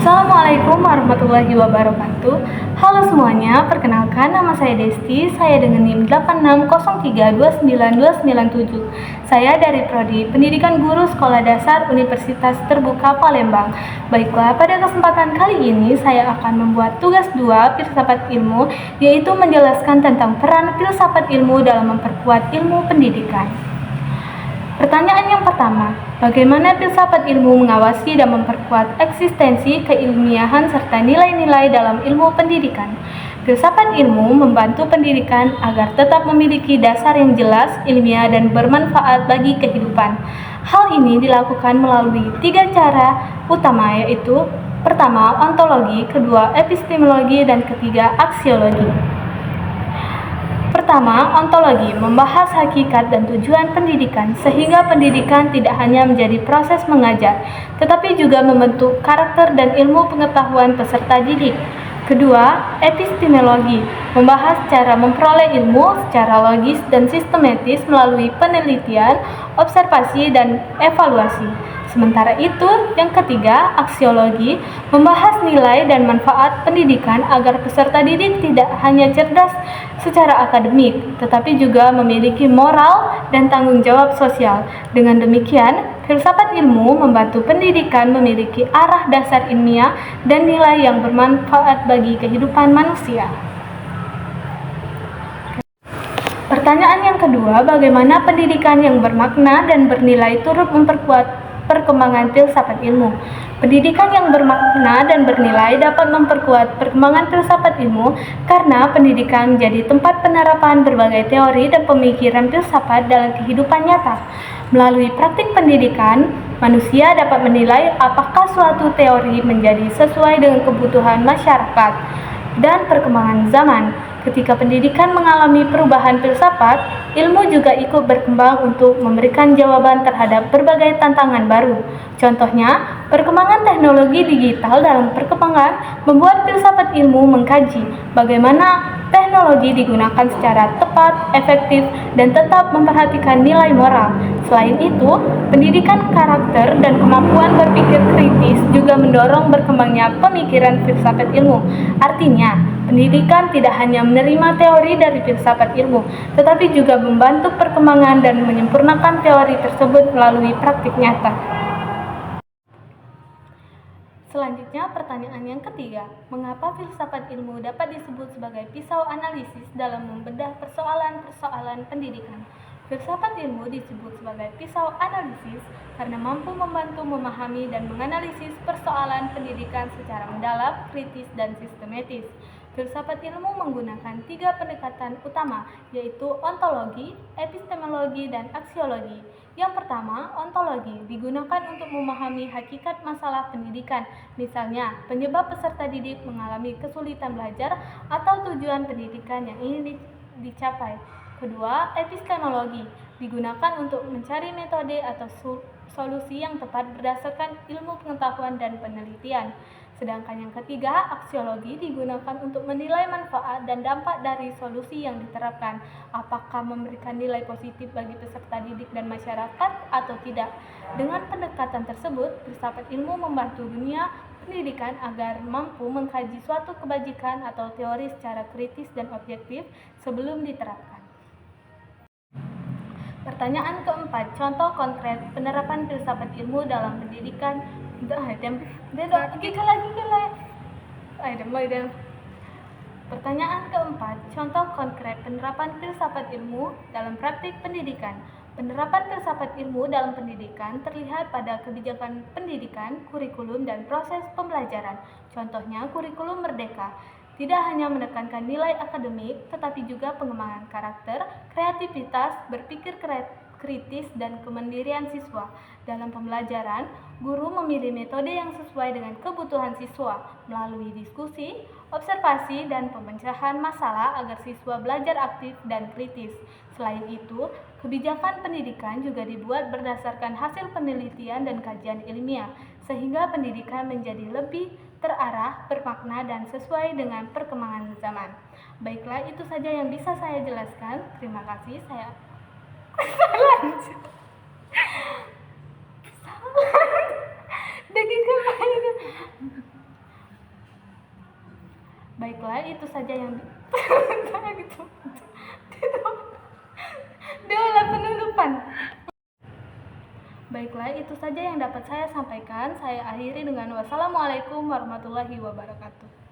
Assalamualaikum warahmatullahi wabarakatuh. Halo semuanya, perkenalkan nama saya Desti. Saya dengan NIM 8603292997. Saya dari Prodi Pendidikan Guru Sekolah Dasar Universitas Terbuka Palembang. Baiklah, pada kesempatan kali ini saya akan membuat tugas 2 filsafat ilmu, yaitu menjelaskan tentang peran filsafat ilmu dalam memperkuat ilmu pendidikan. Pertanyaan yang pertama, bagaimana filsafat ilmu mengawasi dan memperkuat eksistensi keilmiahan serta nilai-nilai dalam ilmu pendidikan? Filsafat ilmu membantu pendidikan agar tetap memiliki dasar yang jelas, ilmiah, dan bermanfaat bagi kehidupan. Hal ini dilakukan melalui 3 cara utama, yaitu pertama, ontologi, kedua, epistemologi, dan ketiga, aksiologi. Pertama, ontologi membahas hakikat dan tujuan pendidikan, sehingga pendidikan tidak hanya menjadi proses mengajar, tetapi juga membentuk karakter dan ilmu pengetahuan peserta didik. Kedua, epistemologi membahas cara memperoleh ilmu secara logis dan sistematis melalui penelitian, observasi, dan evaluasi. Sementara itu, yang ketiga, aksiologi membahas nilai dan manfaat pendidikan agar peserta didik tidak hanya cerdas secara akademik, tetapi juga memiliki moral dan tanggung jawab sosial. Dengan demikian, filsafat ilmu membantu pendidikan memiliki arah dasar ilmiah dan nilai yang bermanfaat bagi kehidupan manusia. Pertanyaan yang kedua, bagaimana pendidikan yang bermakna dan bernilai turut memperkuat perkembangan filsafat ilmu? Pendidikan yang bermakna dan bernilai dapat memperkuat perkembangan filsafat ilmu karena pendidikan menjadi tempat penerapan berbagai teori dan pemikiran filsafat dalam kehidupan nyata. Melalui praktik pendidikan, manusia dapat menilai apakah suatu teori menjadi sesuai dengan kebutuhan masyarakat dan perkembangan zaman. Ketika pendidikan mengalami perubahan filsafat, ilmu juga ikut berkembang untuk memberikan jawaban terhadap berbagai tantangan baru. Contohnya, perkembangan teknologi digital dalam perkembangan membuat filsafat ilmu mengkaji bagaimana teknologi digunakan secara tepat, efektif, dan tetap memperhatikan nilai moral. Selain itu, pendidikan karakter dan kemampuan berpikir kritis juga mendorong berkembangnya pemikiran filsafat ilmu. Artinya, pendidikan tidak hanya menerima teori dari filsafat ilmu, tetapi juga membantu perkembangan dan menyempurnakan teori tersebut melalui praktik nyata. Selanjutnya, pertanyaan yang ketiga, mengapa filsafat ilmu dapat disebut sebagai pisau analisis dalam membedah persoalan-persoalan pendidikan? Filsafat ilmu disebut sebagai pisau analisis karena mampu membantu memahami dan menganalisis persoalan pendidikan secara mendalam, kritis, dan sistematis. Filsafat ilmu menggunakan 3 pendekatan utama, yaitu ontologi, epistemologi, dan aksiologi. Yang pertama, ontologi digunakan untuk memahami hakikat masalah pendidikan, misalnya penyebab peserta didik mengalami kesulitan belajar atau tujuan pendidikan yang ingin dicapai. Kedua, epistemologi digunakan untuk mencari metode atau solusi yang tepat berdasarkan ilmu pengetahuan dan penelitian. Sedangkan yang ketiga, aksiologi digunakan untuk menilai manfaat dan dampak dari solusi yang diterapkan, apakah memberikan nilai positif bagi peserta didik dan masyarakat atau tidak. Dengan pendekatan tersebut, filsafat ilmu membantu dunia pendidikan agar mampu mengkaji suatu kebajikan atau teori secara kritis dan objektif sebelum diterapkan. Pertanyaan keempat, contoh konkret penerapan filsafat ilmu dalam pendidikan. Pertanyaan keempat, contoh konkret penerapan filsafat ilmu dalam praktik pendidikan. Penerapan filsafat ilmu dalam pendidikan terlihat pada kebijakan pendidikan, kurikulum, dan proses pembelajaran. Contohnya, kurikulum merdeka tidak hanya menekankan nilai akademik, tetapi juga pengembangan karakter, kreativitas, berpikir kritis, dan kemandirian siswa. Dalam pembelajaran, guru memilih metode yang sesuai dengan kebutuhan siswa melalui diskusi, observasi, dan pemecahan masalah agar siswa belajar aktif dan kritis. Selain itu, kebijakan pendidikan juga dibuat berdasarkan hasil penelitian dan kajian ilmiah, sehingga pendidikan menjadi lebih terarah, bermakna, dan sesuai dengan perkembangan zaman. Baiklah, itu saja yang bisa saya jelaskan. Terima kasih. Saya lanjut. Baiklah, itu saja yang gitu. Dewa penutupan. Baiklah, itu saja yang dapat saya sampaikan. Saya akhiri dengan wassalamualaikum warahmatullahi wabarakatuh.